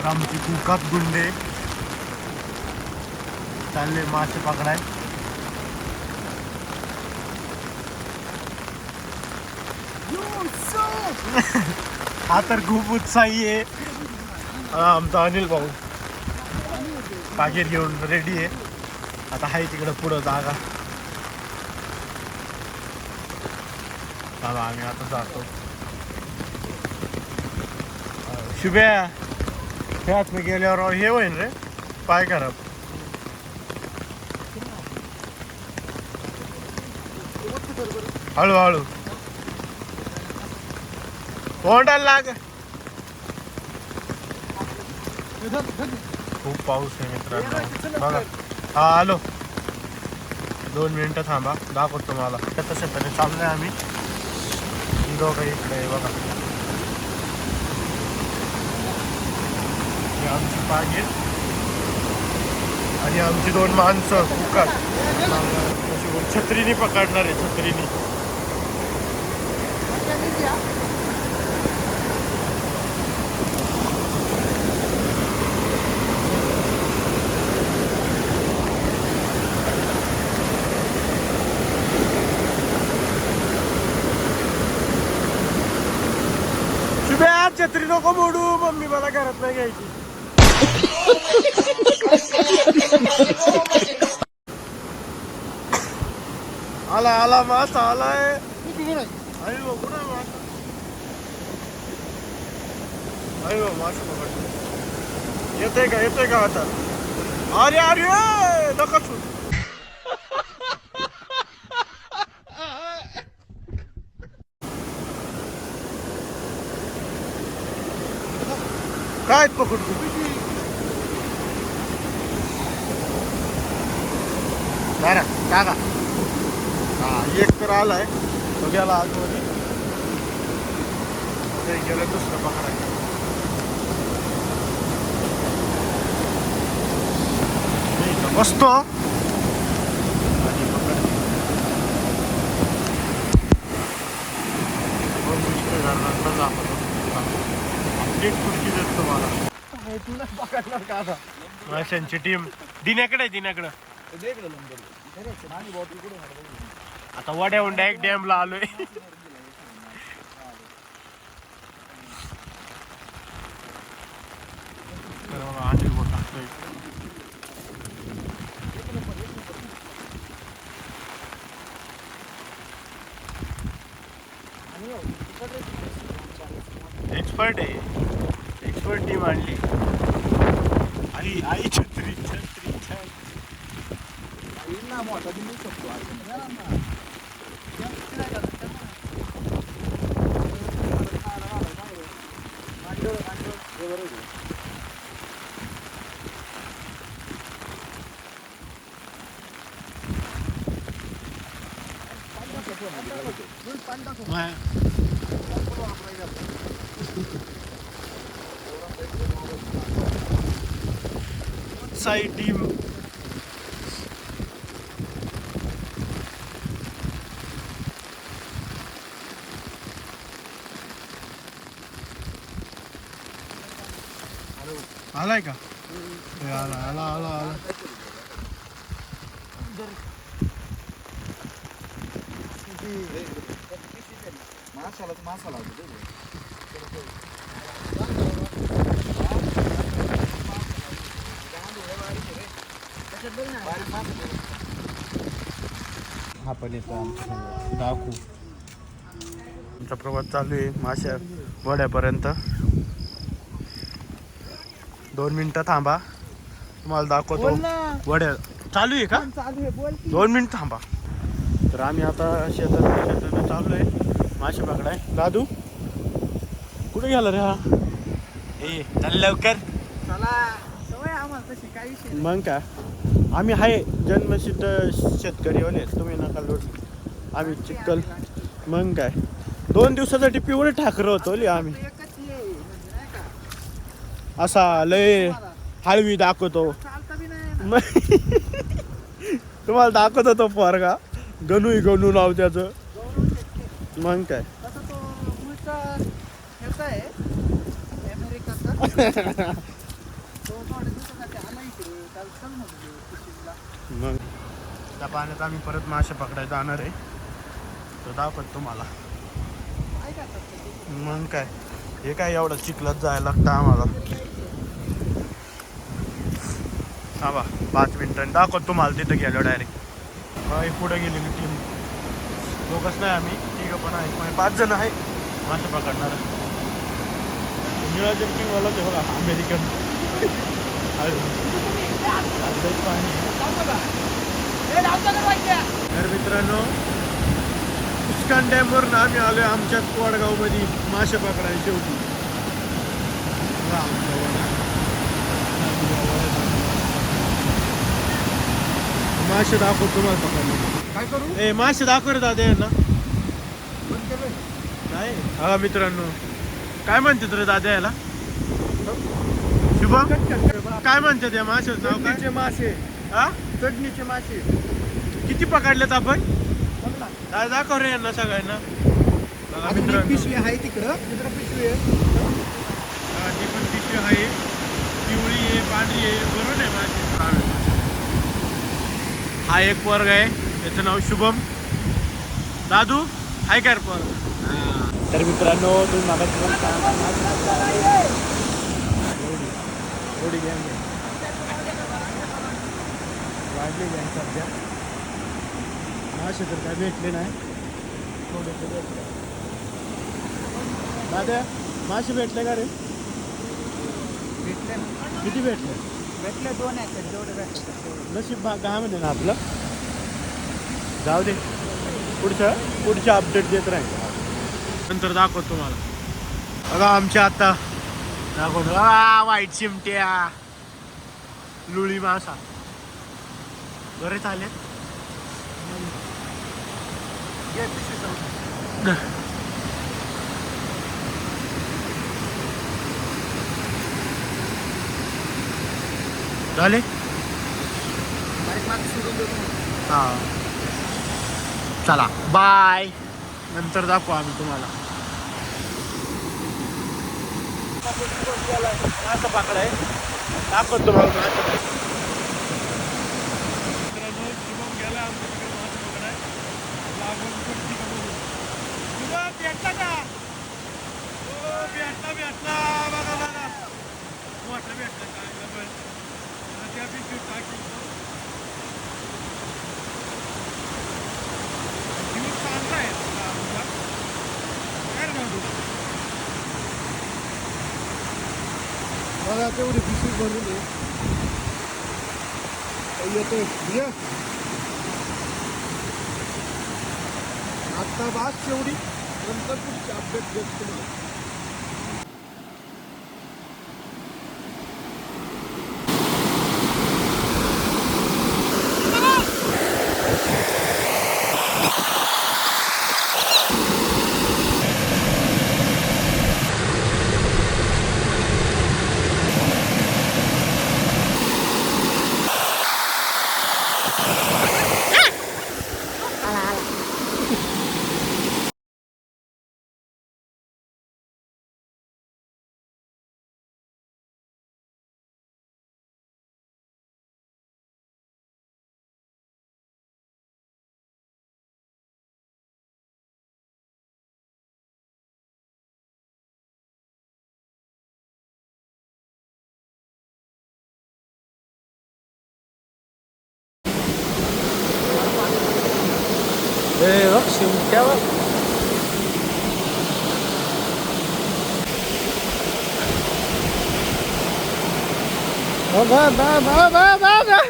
तर आमची कुकात गुंडे चालले मासे पकडाय. हा तर खूप उत्साही आहे. आमचा अनिल भाऊ पाकीट घेऊन रेडी आहे. आता आहे तिकडं पुढं जागा. चला आम्ही आता जातो. शुभ्या ह्याच मी गेल्यावर हे होईन रे पाय खराब. हळूहळू तोंडाला लाग. खूप पाऊस आहे मित्रांनो बघा. हा आलो. 2 मिनिटं थांबा दाखवतो मला. तसं तरी चाललोय आम्ही दोघं इकडे बघा. ही आमची पाकीट आणि आमची 2 माणसं कुकात छत्रीने पकडणार आहे. छत्रीने छत्री नको मोडू. मम्मी मला घरात नाही घ्यायची. आला आला मासा आलाय. अयो कुठं मासा. अयो मासा पकड. येते का आता. अरे अरे नका तू. काय पकडतो बरं टाका. हा एक तर आलाय तो गेला आतमध्ये. ते गेलं दुसरं पकडायचं. बसतो आणि पकड. एक खुर्ची देत तुम्हाला. तुला पकडणार का आता. माशांची टीम दिन्याकडे आहे. दिन्याकडं आता वड्याहून डायरेक्ट डॅमला आलोय. एक्सपर्ट आहे. एक्सपर्ट टीम आणली. आई आई छत्री छत्री साई टीम. आलाय का. आला आला आला आला. हा पण येतो आमच्या दाखवू. आमचा प्रवास चालू आहे माशा वड्यापर्यंत. 2 मिनिटं थांबा तुम्हाला दाखवतो. वड्या चालू आहे का. 2 मिनिट थांबा. तर आम्ही आता शेताला चालू आहे मासे पकडाय. दादू कुठे गेला रे हा. ए चल लवकर. मग काय आम्ही आहे जन्मसिद्ध शेतकरीवाले. तुम्ही नका लोट. आम्ही चिक्कल. मग काय 2 दिवसासाठी पिवळे ठाकर होतो आम्ही. असा लय हळवी दाखवतो. तुम्हाला दाखवतो तो पोरगा. गणू नाव त्याचं. मग काय मग त्या पाण्यात आम्ही परत मासे पकडायला जाणार आहे. तो दाखवत तुम्हाला. मग काय हे काय एवढं चिखलात जायला लागतं आम्हाला. हा बा 5 मिनिटांनी दाखवत तुम्हाला तिथं गेलो डायरेक्ट. पुढे गेलेली टीम दोघंच नाही आम्ही तिघं पण आहेत. म्हणजे 5 जण आहे मासे पकडणार. नियोजन टीमवाला ते बघा अमेरिकन. तर मित्रांनो उस्कान डॅमवरून आम्ही आलोय आमच्याच वडगावमध्ये मासे पकडायला. शेवटी मासे दाखव तुम्हाला पकडले. काय करू ए मासे दाखव रे दादा यांना. नाही हा मित्रांनो काय म्हणतात रे दादा याला. शुभम काय म्हणतात या माशाचं नाव काय. मासे हा चटणीचे मासे. किती पकडलेत आपण दादा दाखव रे यांना सगळ्यांना. पिशवी आहे तिकडं पिशवी आहे. ते पण पिशवी आहे. पिवळी आहे पांढरी आहे बरोबर आहे मासे. हा एक पोरग आहे त्याचं नाव शुभम. दादू हाय काय पोरग. तर मित्रांनो तुम्ही मला थोडी गॅंग आहे वाढली गॅंग सध्या. मासे तर काय भेटले नाही. थोडेसे भेटले. दादा मासे भेटले का रे. भेटले किती भेटले. भेटले 2 आहेत जेवढे भेटले. नशीब काय म्हणे ना आपलं. जाऊ दे पुढचे अपडेट देत राहील. नंतर दाखवतो तुम्हाला. बघा आमच्या आता दाखवतो वाईट चिमट्या लुळी मासा बरेच आले. झाले हा चला बाय. नंतर दाखवू आम्ही तुम्हाला. मासा पकडाय दाखवतो तुम्हाला. भेटला बघा बघा मोठा भेटला काय त्या पिशवीत टाकी. चांगला आहे बघा तेवढी पिशवी भरून येतोय. आता बास तेवढी नंतर पुढची अपडेट देत तुम्हाला. बघ शिमट्यावर बा बा बा बा बा